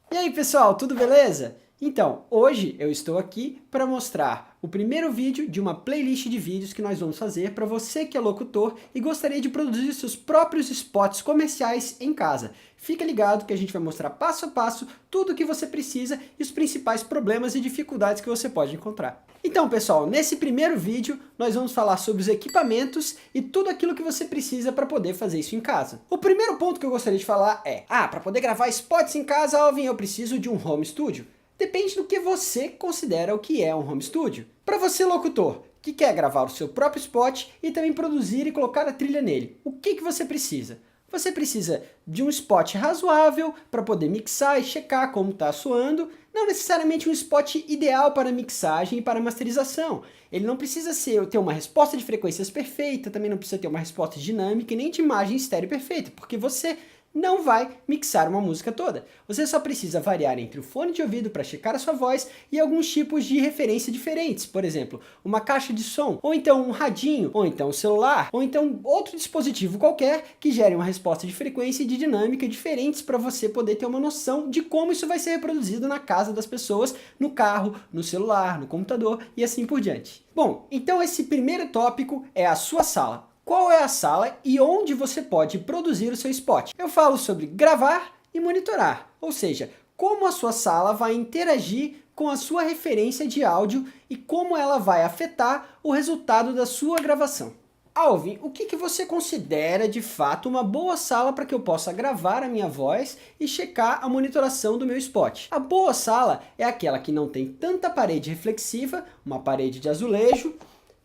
E aí pessoal, tudo beleza? Então, hoje eu estou aqui para mostrar o primeiro vídeo de uma playlist de vídeos que nós vamos fazer para você que é locutor e gostaria de produzir seus próprios spots comerciais em casa. Fica ligado que a gente vai mostrar passo a passo tudo o que você precisa e os principais problemas e dificuldades que você pode encontrar. Então pessoal, nesse primeiro vídeo nós vamos falar sobre os equipamentos e tudo aquilo que você precisa para poder fazer isso em casa. O primeiro ponto que eu gostaria de falar é, para poder gravar spots em casa, Alvin, eu preciso de um home studio. Depende do que você considera o que é um home studio. Para você locutor, que quer gravar o seu próprio spot e também produzir e colocar a trilha nele, o que você precisa? Você precisa de um spot razoável para poder mixar e checar como está soando, não necessariamente um spot ideal para mixagem e para masterização. Ele não precisa ter uma resposta de frequências perfeita, também não precisa ter uma resposta dinâmica e nem de imagem estéreo perfeita, porque você não vai mixar uma música toda. Você só precisa variar entre o fone de ouvido para checar a sua voz e alguns tipos de referência diferentes, por exemplo, uma caixa de som, ou então um radinho, ou então um celular, ou então outro dispositivo qualquer que gere uma resposta de frequência e de dinâmica diferentes para você poder ter uma noção de como isso vai ser reproduzido na casa das pessoas, no carro, no celular, no computador e assim por diante. Bom, então esse primeiro tópico é a sua sala. Qual é a sala e onde você pode produzir o seu spot? Eu falo sobre gravar e monitorar, ou seja, como a sua sala vai interagir com a sua referência de áudio e como ela vai afetar o resultado da sua gravação. Alvin, o que você considera de fato uma boa sala para que eu possa gravar a minha voz e checar a monitoração do meu spot? A boa sala é aquela que não tem tanta parede reflexiva, uma parede de azulejo,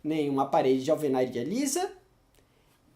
nem uma parede de alvenaria lisa,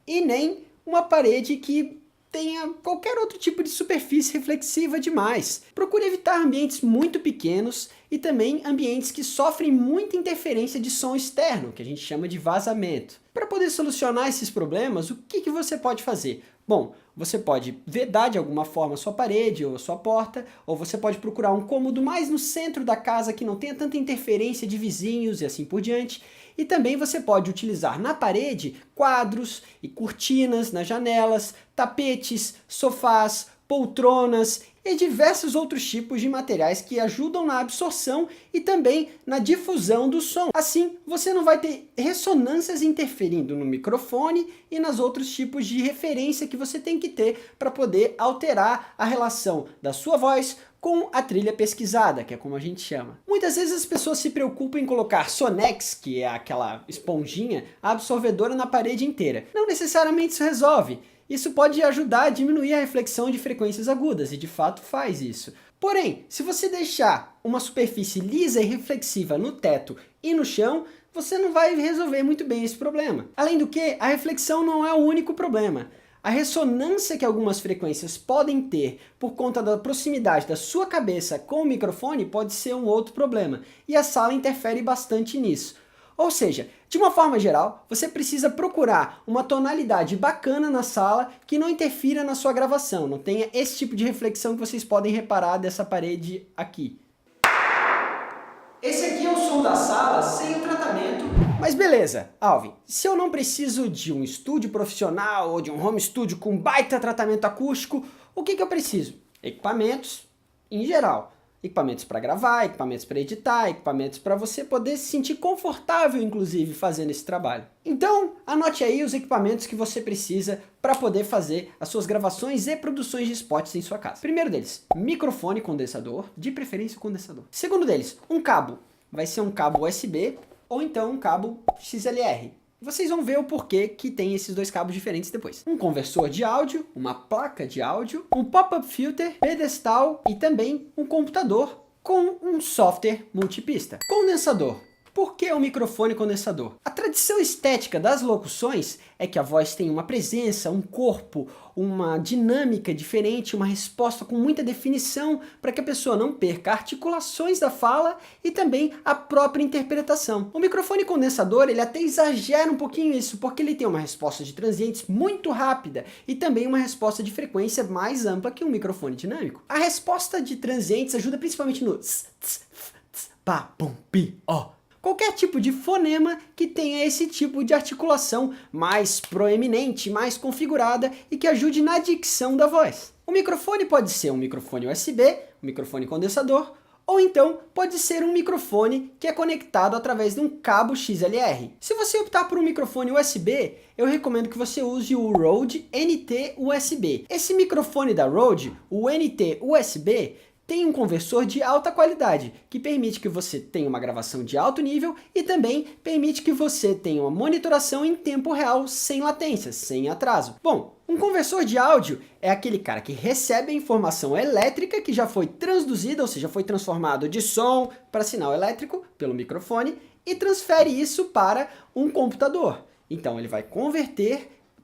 e nem uma parede que tenha qualquer outro tipo de superfície reflexiva demais. Procure evitar ambientes muito pequenos e também ambientes que sofrem muita interferência de som externo, que a gente chama de vazamento. Para poder solucionar esses problemas, o que você pode fazer? Bom, você pode vedar de alguma forma a sua parede ou a sua porta, ou você pode procurar um cômodo mais no centro da casa que não tenha tanta interferência de vizinhos e assim por diante. E também você pode utilizar na parede quadros e cortinas nas janelas, tapetes, sofás, poltronas e diversos outros tipos de materiais que ajudam na absorção e também na difusão do som. Assim, você não vai ter ressonâncias interferindo no microfone e nos outros tipos de referência que você tem que ter para poder alterar a relação da sua voz com a trilha pesquisada, que é como a gente chama. Muitas vezes as pessoas se preocupam em colocar Sonex, que é aquela esponjinha absorvedora na parede inteira. Não necessariamente isso resolve. Isso pode ajudar a diminuir a reflexão de frequências agudas, e de fato faz isso. Porém, se você deixar uma superfície lisa e reflexiva no teto e no chão, você não vai resolver muito bem esse problema. Além do que, a reflexão não é o único problema. A ressonância que algumas frequências podem ter por conta da proximidade da sua cabeça com o microfone pode ser um outro problema, e a sala interfere bastante nisso. Ou seja, de uma forma geral, você precisa procurar uma tonalidade bacana na sala que não interfira na sua gravação, não tenha esse tipo de reflexão que vocês podem reparar dessa parede aqui. Esse aqui é o som da sala sem o tratamento. Mas beleza, Alvin, se eu não preciso de um estúdio profissional ou de um home studio com baita tratamento acústico, o que eu preciso? Equipamentos em geral. Equipamentos para gravar, equipamentos para editar, equipamentos para você poder se sentir confortável, inclusive, fazendo esse trabalho. Então, anote aí os equipamentos que você precisa para poder fazer as suas gravações e produções de spots em sua casa. Primeiro deles, microfone condensador, de preferência condensador. Segundo deles, um cabo. Vai ser um cabo USB ou então um cabo XLR. Vocês vão ver o porquê que tem esses dois cabos diferentes depois. Um conversor de áudio, uma placa de áudio, um pop-up filter, pedestal e também um computador com um software multipista. Condensador. Por que o microfone condensador? A tradição estética das locuções é que a voz tem uma presença, um corpo, uma dinâmica diferente, uma resposta com muita definição para que a pessoa não perca articulações da fala e também a própria interpretação. O microfone condensador, ele até exagera um pouquinho isso, porque ele tem uma resposta de transientes muito rápida e também uma resposta de frequência mais ampla que um microfone dinâmico. A resposta de transientes ajuda principalmente no tss, tss, tss, pá, pum, pi, ó. Qualquer tipo de fonema que tenha esse tipo de articulação mais proeminente, mais configurada e que ajude na dicção da voz. O microfone pode ser um microfone USB, um microfone condensador, ou então pode ser um microfone que é conectado através de um cabo XLR. Se você optar por um microfone USB, eu recomendo que você use o Rode NT-USB. Esse microfone da Rode, o NT-USB, tem um conversor de alta qualidade, que permite que você tenha uma gravação de alto nível e também permite que você tenha uma monitoração em tempo real, sem latência, sem atraso. Bom, um conversor de áudio é aquele cara que recebe a informação elétrica que já foi transduzida, ou seja, foi transformado de som para sinal elétrico pelo microfone e transfere isso para um computador. Então ele vai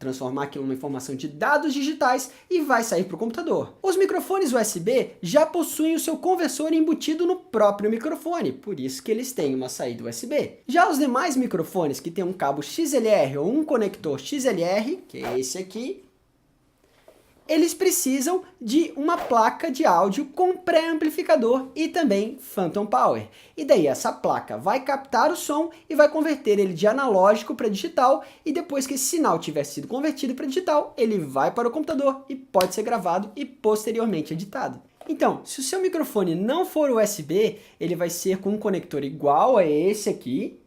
transformar aquilo numa informação de dados digitais e vai sair para o computador. Os microfones USB já possuem o seu conversor embutido no próprio microfone, por isso que eles têm uma saída USB. Já os demais microfones que têm um cabo XLR ou um conector XLR, que é esse aqui, eles precisam de uma placa de áudio com pré-amplificador e também Phantom Power. E daí essa placa vai captar o som e vai converter ele de analógico para digital, e depois que esse sinal tiver sido convertido para digital, ele vai para o computador e pode ser gravado e posteriormente editado. Então, se o seu microfone não for USB, ele vai ser com um conector igual a esse aqui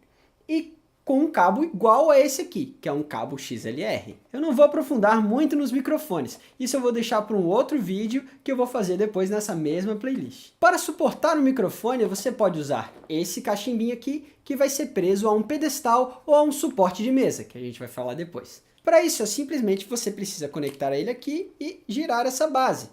e com um cabo igual a esse aqui, que é um cabo XLR. Eu não vou aprofundar muito nos microfones, isso eu vou deixar para um outro vídeo que eu vou fazer depois nessa mesma playlist. Para suportar o microfone, você pode usar esse cachimbinho aqui, que vai ser preso a um pedestal ou a um suporte de mesa, que a gente vai falar depois. Para isso, simplesmente você precisa conectar ele aqui e girar essa base,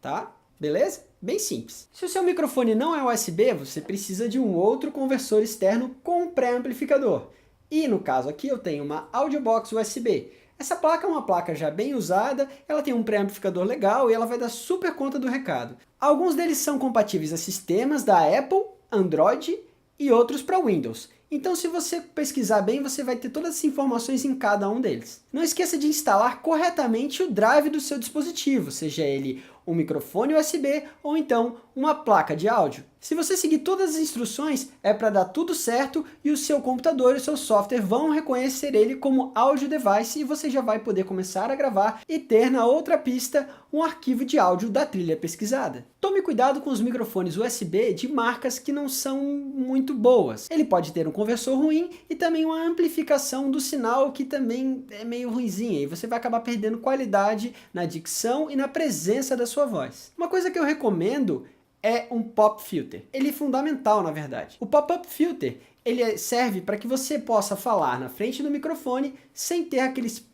tá? Beleza? Bem simples. Se o seu microfone não é USB, você precisa de um outro conversor externo com pré-amplificador. E no caso aqui eu tenho uma Audiobox USB. Essa placa é uma placa já bem usada, ela tem um pré-amplificador legal e ela vai dar super conta do recado. Alguns deles são compatíveis a sistemas da Apple, Android e outros para Windows. Então, se você pesquisar bem, você vai ter todas as informações em cada um deles. Não esqueça de instalar corretamente o drive do seu dispositivo, seja ele um microfone USB ou então uma placa de áudio. Se você seguir todas as instruções, é para dar tudo certo e o seu computador e o seu software vão reconhecer ele como audio device e você já vai poder começar a gravar e ter na outra pista um arquivo de áudio da trilha pesquisada. Tome cuidado com os microfones USB de marcas que não são muito boas. Ele pode ter um conversor ruim e também uma amplificação do sinal que também é meio ruinzinha e você vai acabar perdendo qualidade na dicção e na presença da sua voz. Uma coisa que eu recomendo é um pop filter. Ele é fundamental, na verdade. O pop-up filter, ele serve para que você possa falar na frente do microfone sem ter aqueles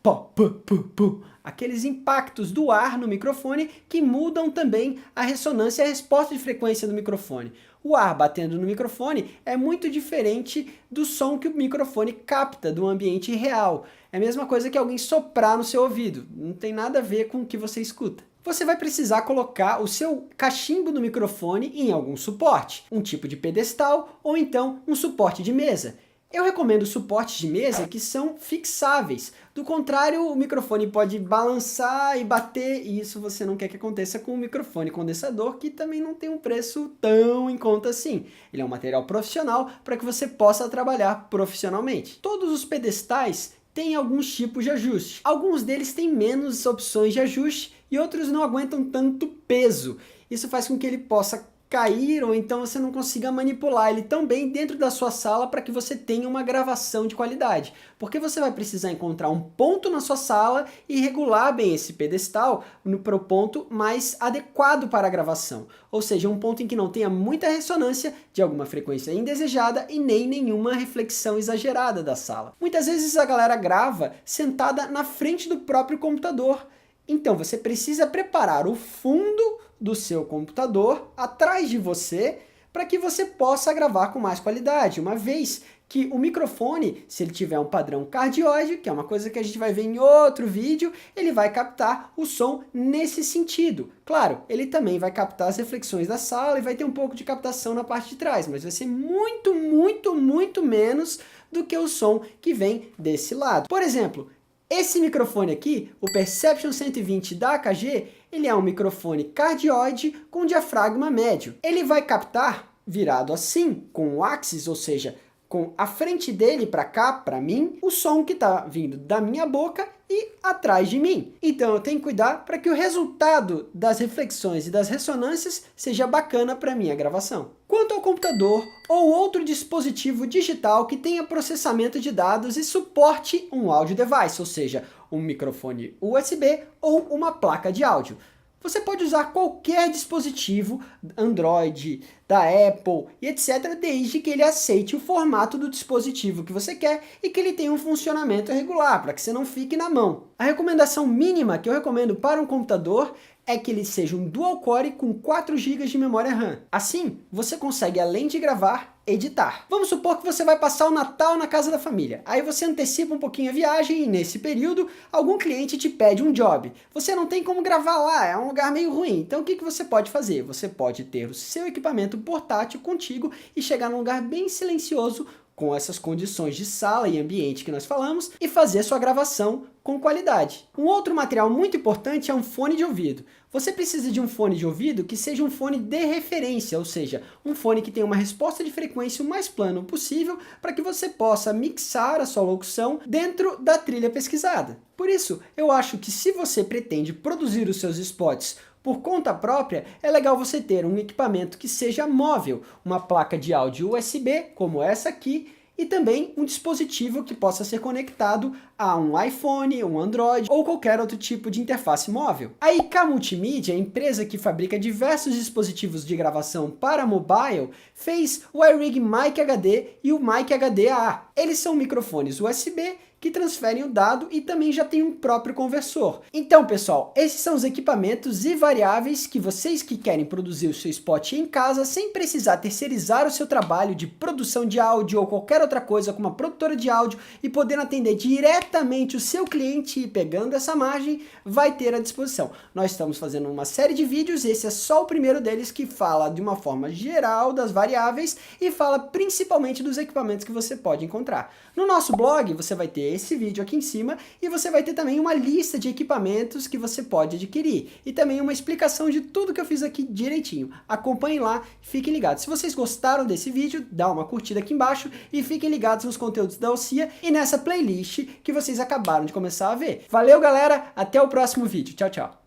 aqueles impactos do ar no microfone que mudam também a ressonância e a resposta de frequência do microfone. O ar batendo no microfone é muito diferente do som que o microfone capta do ambiente real. É a mesma coisa que alguém soprar no seu ouvido. Não tem nada a ver com o que você escuta. Você vai precisar colocar o seu cachimbo do microfone em algum suporte, um tipo de pedestal ou então um suporte de mesa. Eu recomendo suportes de mesa que são fixáveis, do contrário o microfone pode balançar e bater e isso você não quer que aconteça com o microfone condensador, que também não tem um preço tão em conta assim. Ele é um material profissional para que você possa trabalhar profissionalmente. Todos os pedestais têm alguns tipos de ajuste. Alguns deles têm menos opções de ajuste e outros não aguentam tanto peso. Isso faz com que ele possa cair ou então você não consiga manipular ele tão bem dentro da sua sala para que você tenha uma gravação de qualidade. Porque você vai precisar encontrar um ponto na sua sala e regular bem esse pedestal para o ponto mais adequado para a gravação. Ou seja, um ponto em que não tenha muita ressonância de alguma frequência indesejada e nem nenhuma reflexão exagerada da sala. Muitas vezes a galera grava sentada na frente do próprio computador. Então você precisa preparar o fundo do seu computador atrás de você para que você possa gravar com mais qualidade, uma vez que o microfone, se ele tiver um padrão cardioide, que é uma coisa que a gente vai ver em outro vídeo, ele vai captar o som nesse sentido. Claro, ele também vai captar as reflexões da sala e vai ter um pouco de captação na parte de trás, mas vai ser muito, muito, muito menos do que o som que vem desse lado. Por exemplo, esse microfone aqui, o Perception 120 da AKG, ele é um microfone cardioide com diafragma médio. Ele vai captar virado assim, com o axis, ou seja, com a frente dele para cá, para mim, o som que está vindo da minha boca e atrás de mim. Então eu tenho que cuidar para que o resultado das reflexões e das ressonâncias seja bacana para minha gravação. Quanto ao computador ou outro dispositivo digital que tenha processamento de dados e suporte um audio device, ou seja, um microfone USB ou uma placa de áudio. Você pode usar qualquer dispositivo Android, da Apple e etc, desde que ele aceite o formato do dispositivo que você quer e que ele tenha um funcionamento regular, para que você não fique na mão. A recomendação mínima que eu recomendo para um computador é que ele seja um dual-core com 4 GB de memória RAM. Assim, você consegue, além de gravar, editar. Vamos supor que você vai passar o Natal na casa da família. Aí você antecipa um pouquinho a viagem e nesse período, algum cliente te pede um job. Você não tem como gravar lá, é um lugar meio ruim. Então o que você pode fazer? Você pode ter o seu equipamento portátil contigo e chegar num lugar bem silencioso, com essas condições de sala e ambiente que nós falamos, e fazer sua gravação com qualidade. Um outro material muito importante é um fone de ouvido. Você precisa de um fone de ouvido que seja um fone de referência, ou seja, um fone que tenha uma resposta de frequência o mais plano possível para que você possa mixar a sua locução dentro da trilha pesquisada. Por isso, eu acho que se você pretende produzir os seus spots por conta própria, é legal você ter um equipamento que seja móvel, uma placa de áudio USB, como essa aqui, e também um dispositivo que possa ser conectado a um iPhone, um Android ou qualquer outro tipo de interface móvel. A IK Multimídia, a empresa que fabrica diversos dispositivos de gravação para mobile, fez o iRig Mic HD e o Mic HD AA. Eles são microfones USB que transferem o dado e também já tem um próprio conversor. Então, pessoal, esses são os equipamentos e variáveis que vocês que querem produzir o seu spot em casa sem precisar terceirizar o seu trabalho de produção de áudio ou qualquer outra coisa com uma produtora de áudio e podendo atender diretamente o seu cliente e pegando essa margem, vai ter à disposição. Nós estamos fazendo uma série de vídeos, esse é só o primeiro deles que fala de uma forma geral das variáveis e fala principalmente dos equipamentos que você pode encontrar. No nosso blog você vai ter esse vídeo aqui em cima e você vai ter também uma lista de equipamentos que você pode adquirir e também uma explicação de tudo que eu fiz aqui direitinho. Acompanhem lá, fiquem ligados. Se vocês gostaram desse vídeo, dá uma curtida aqui embaixo e fiquem ligados nos conteúdos da Ossia e nessa playlist que vocês acabaram de começar a ver. Valeu, galera, até o próximo vídeo. Tchau, tchau.